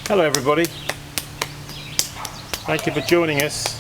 Hello everybody, thank you for joining us.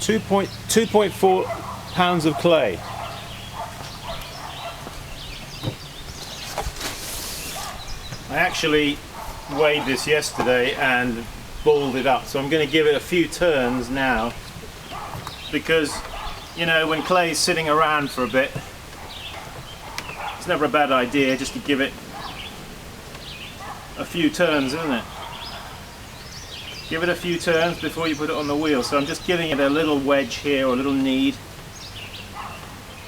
2.4 pounds of clay. I actually weighed this yesterday and balled it up, so I'm going to give it a few turns now, because you know, when clay is sitting around for a bit, it's never a bad idea just to give it a few turns, isn't it? Give it a few turns before you put it on the wheel. So I'm just giving it a little wedge here, or a little knead,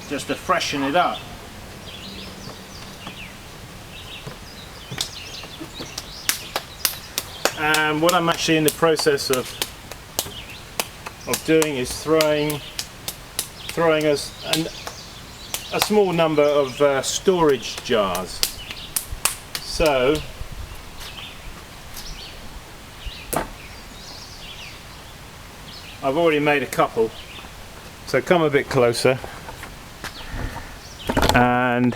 just to freshen it up. And what I'm actually in the process of doing is throwing a small number of storage jars. So I've already made a couple, so come a bit closer. And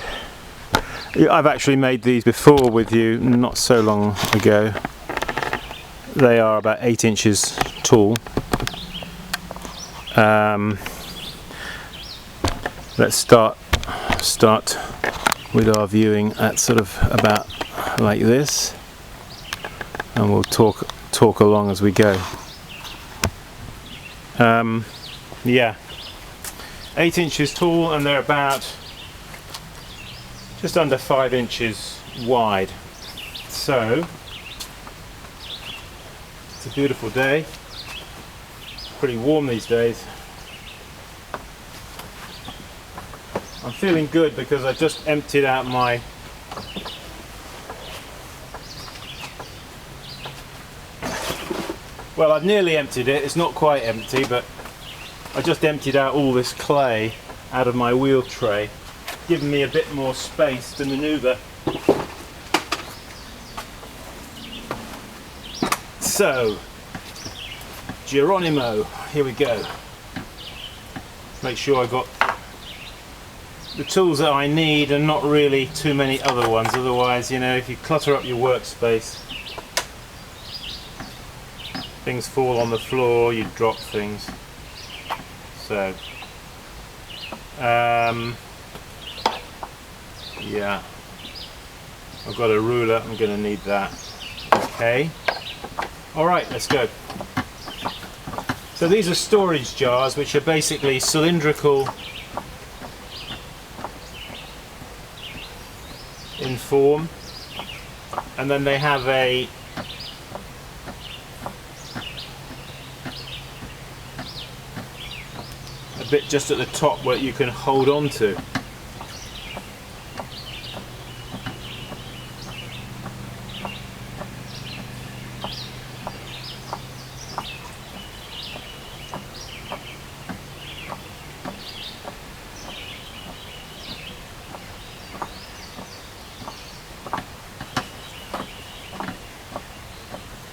I've actually made these before with you not so long ago. They are about 8 inches tall. Let's start with our viewing at sort of about like this, and we'll talk along as we go. Yeah, 8 inches tall, and they're about just under 5 inches wide. So it's a beautiful day, pretty warm these days. I'm feeling good because I just emptied out my well, I've nearly emptied it. It's not quite empty, but I just emptied out all this clay out of my wheel tray, giving me a bit more space to maneuver. So, Geronimo, here we go. Make sure I got the tools that I need and not really too many other ones. Otherwise, you know, if you clutter up your workspace, things fall on the floor, you drop things. So, yeah, I've got a ruler, I'm going to need that. Okay, alright, let's go. So these are storage jars, which are basically cylindrical in form, and then they have a bit just at the top where you can hold on to.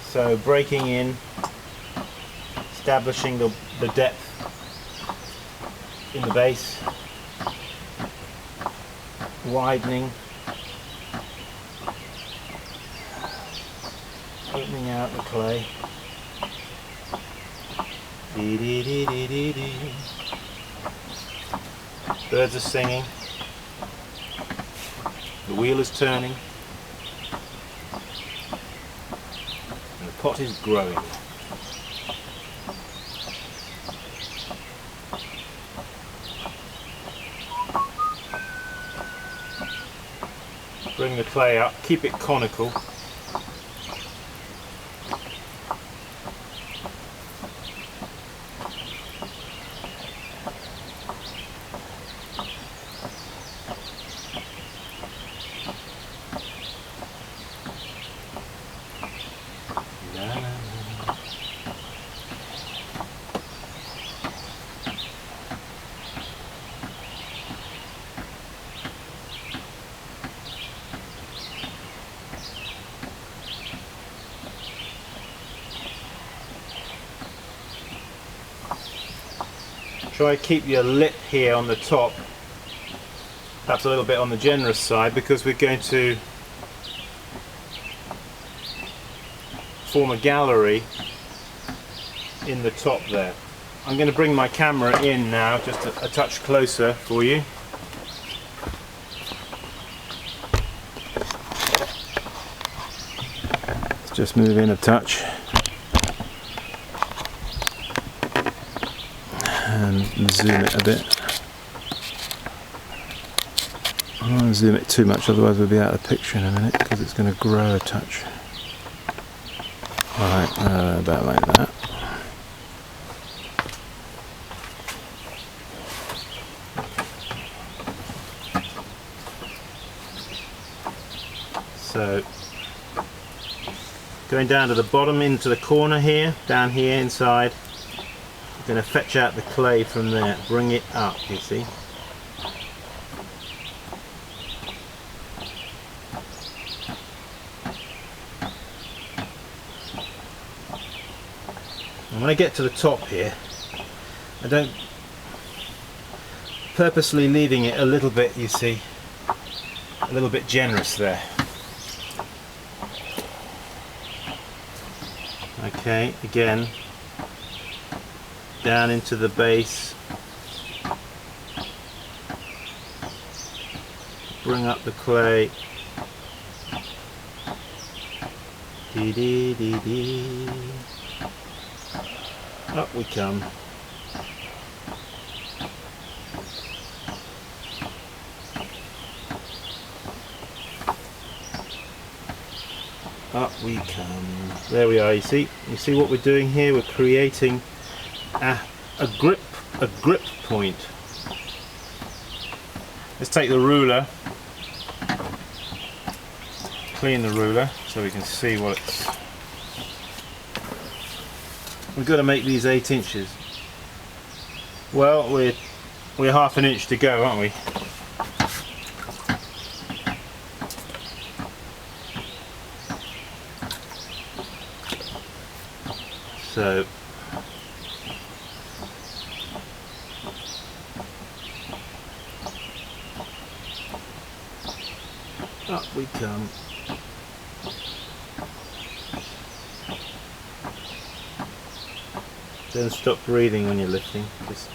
So breaking in, establishing the depth in the base, widening, opening out the clay. Birds are singing, the wheel is turning, and the pot is growing. Bring the clay up, keep it conical. Try to keep your lip here on the top, perhaps a little bit on the generous side, because we're going to form a gallery in the top there. I'm going to bring my camera in now, just a touch closer for you. Let's just move in a touch and zoom it a bit. I don't want to zoom it too much, otherwise we'll be out of the picture in a minute, because it's going to grow a touch. Right, about like that. So, going down to the bottom into the corner here, down here inside, I'm going to fetch out the clay from there, bring it up, you see. And when I get to the top here, I don't purposely leaving it a little bit, you see, a little bit generous there. Okay, again, down into the base, bring up the clay, dee dee dee dee. Up we come. Up we come. There we are, you see what we're doing here? We're creating a grip point. Let's take the ruler, clean the ruler so we can see what it's. We've got to make these 8 inches. Well, we're half an inch to go, aren't we? So up we come. Don't stop breathing when you're lifting. Just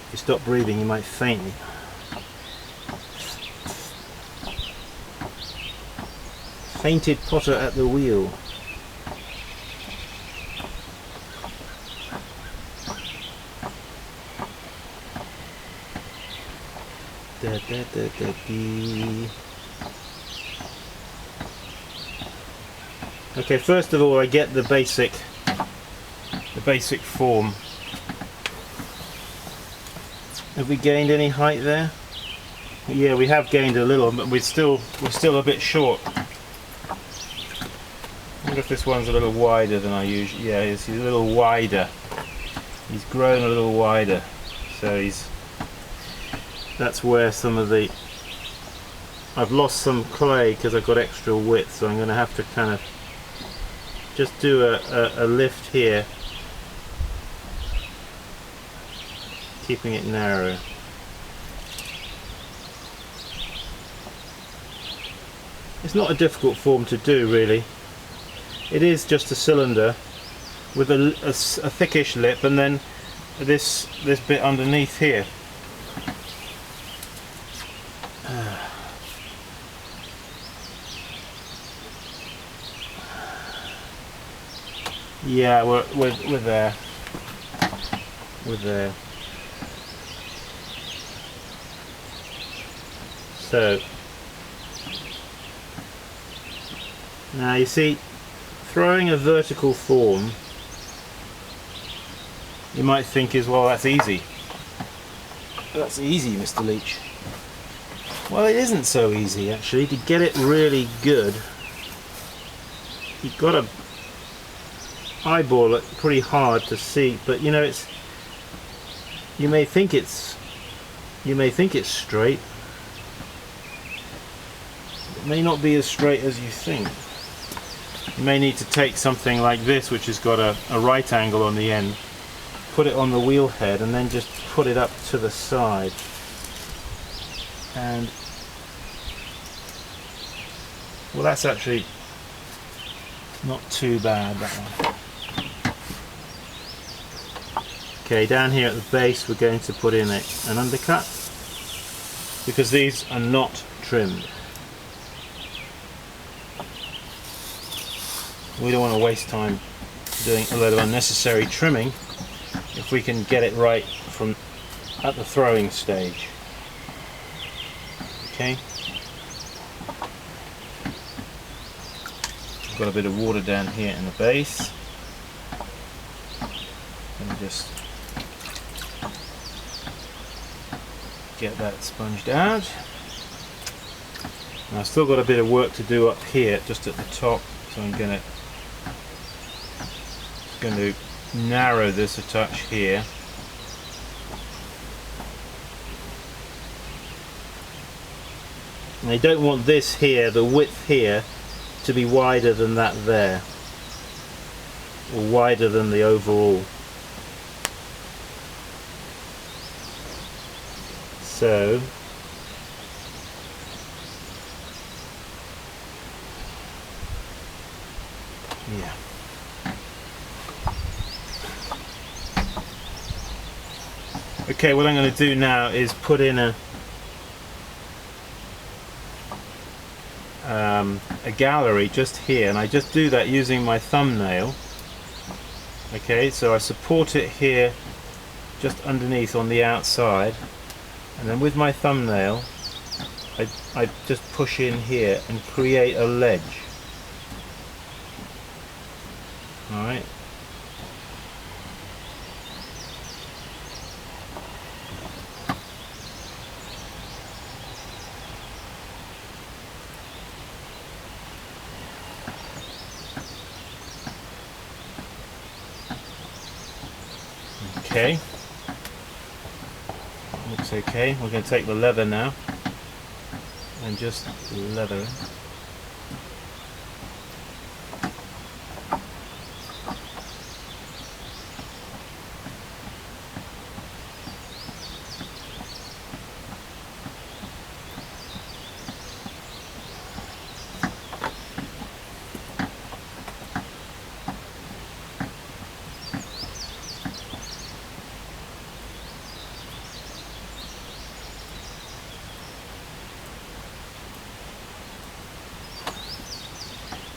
if you stop breathing, you might faint. Fainted potter at the wheel. Da, da, da, da, dee. Okay, first of all I get the basic form. Have we gained any height there? Yeah, we have gained a little, but we're still a bit short. I wonder if this one's a little wider than I usually. Yeah, he's a little wider. He's grown a little wider, so that's where some of the. I've lost some clay because I've got extra width, so I'm going to have to kind of just do a lift here, keeping it narrow. It's not a difficult form to do, really. It is just a cylinder with a thickish lip, and then this bit underneath here. Yeah, we're there. We're there. So now you see, throwing a vertical form, you might think is, well, that's easy. That's easy, Mr. Leach. Well, it isn't so easy actually. To get it really good, you've got to eyeball it pretty hard to see, but you know, you may think it's straight. It may not be as straight as you think. You may need to take something like this, which has got a right angle on the end, put it on the wheel head and then just put it up to the side. And well, that's actually not too bad, that one. Okay, down here at the base we're going to put in an undercut, because these are not trimmed. We don't want to waste time doing a load of unnecessary trimming if we can get it right from at the throwing stage. Okay. I've got a bit of water down here in the base. Let me just get that sponged out. And I've still got a bit of work to do up here, just at the top, so I'm going to narrow this a touch here. And I don't want this here, the width here, to be wider than that there, or wider than the overall. So yeah. Okay, what I'm going to do now is put in a gallery just here, and I just do that using my thumbnail. Okay, so I support it here just underneath on the outside, and then with my thumbnail I just push in here and create a ledge. Alright. Okay, looks okay. We're going to take the leather now and just leather it.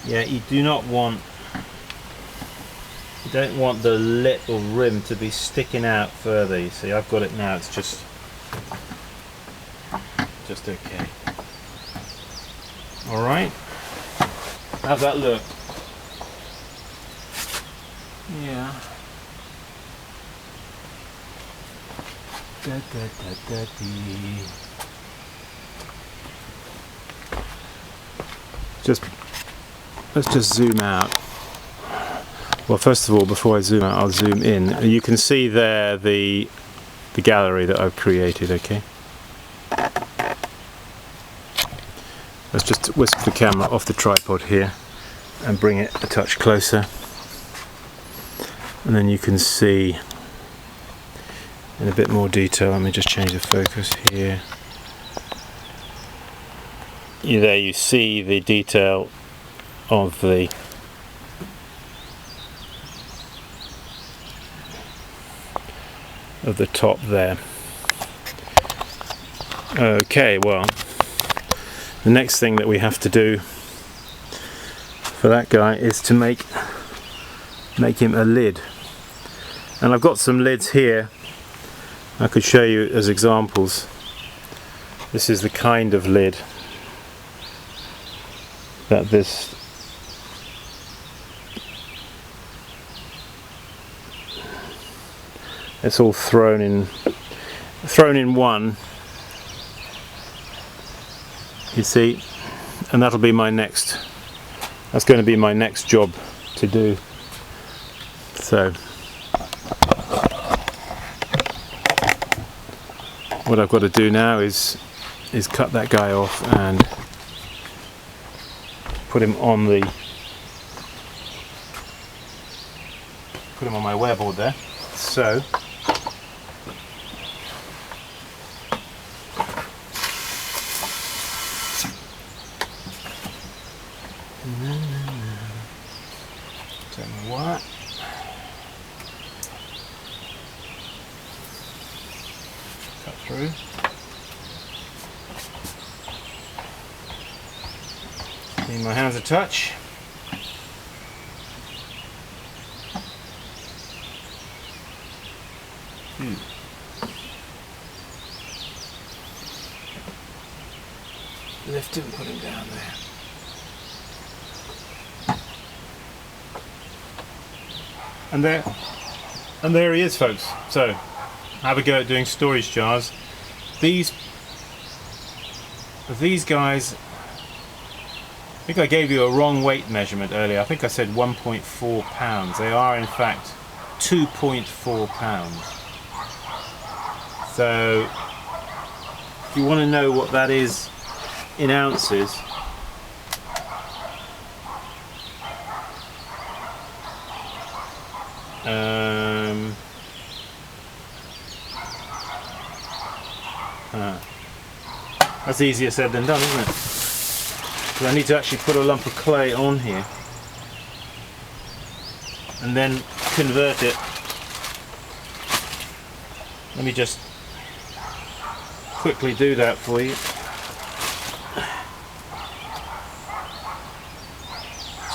Yeah, you don't want the lip or rim to be sticking out further. You see, I've got it now, it's just okay. Alright, how's that look? Yeah. Let's just zoom out. Well, first of all, before I zoom out, I'll zoom in. You can see there the gallery that I've created, okay? Let's just whisk the camera off the tripod here and bring it a touch closer. And then you can see in a bit more detail. Let me just change the focus here. There you see the detail of the top there. Okay, well, the next thing that we have to do for that guy is to make him a lid. And I've got some lids here I could show you as examples. This is the kind of lid that this it's all thrown in one, you see, and that's going to be my next job to do. So what I've got to do now is cut that guy off and put him on my wearboard there. so. Don't know what. Cut through. Clean my hands a touch. Lift him, put him down there. And there he is, folks. So, have a go at doing storage jars. These guys, I think I gave you a wrong weight measurement earlier. I think I said 1.4 pounds. They are in fact 2.4 pounds. So, if you want to know what that is in ounces, that's easier said than done, isn't it? Because I need to actually put a lump of clay on here and then convert it. Let me just quickly do that for you.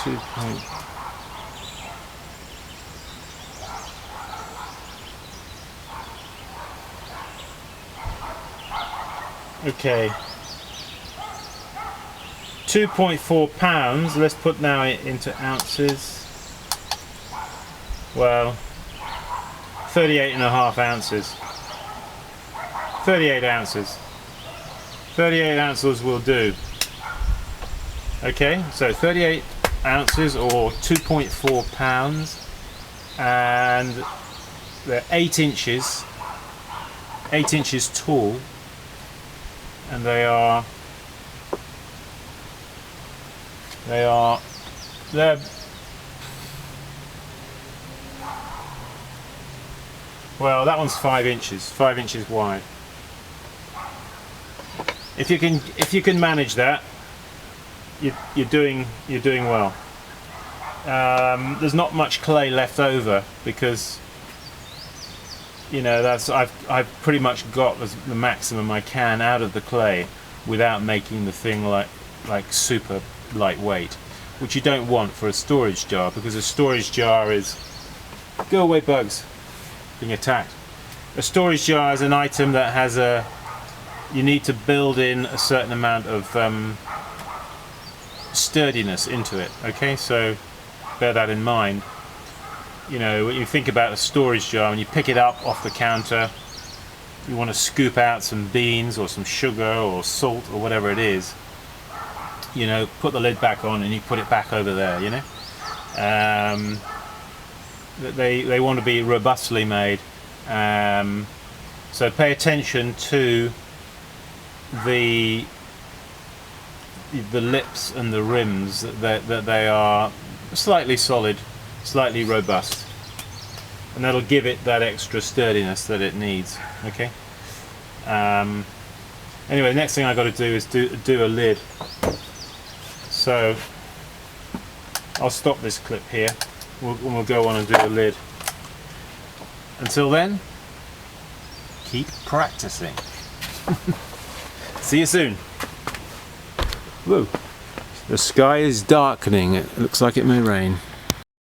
2. Okay, 2.4 pounds. Let's put now into ounces. Well, 38.5 ounces. 38 ounces. 38 ounces will do. Okay, so 38 ounces or 2.4 pounds, and they're 8 inches tall. And they're well, that one's 5 inches wide. If you can manage that, you're doing well. There's not much clay left over because, you know, I've pretty much got the maximum I can out of the clay without making the thing like super lightweight, which you don't want for a storage jar, because a storage jar is, go away bugs, being attacked. A storage jar is an item that has you need to build in a certain amount of sturdiness into it. Okay, so bear that in mind. You know, when you think about a storage jar, when you pick it up off the counter, you want to scoop out some beans or some sugar or salt or whatever it is, you know, put the lid back on and you put it back over there, you know. They want to be robustly made, so pay attention to the lips and the rims, that they are slightly solid, slightly robust, and that'll give it that extra sturdiness that it needs. Okay. Anyway, the next thing I got to do is do a lid. So I'll stop this clip here. We'll go on and do a lid. Until then, keep practicing. See you soon. Woo! The sky is darkening. It looks like it may rain.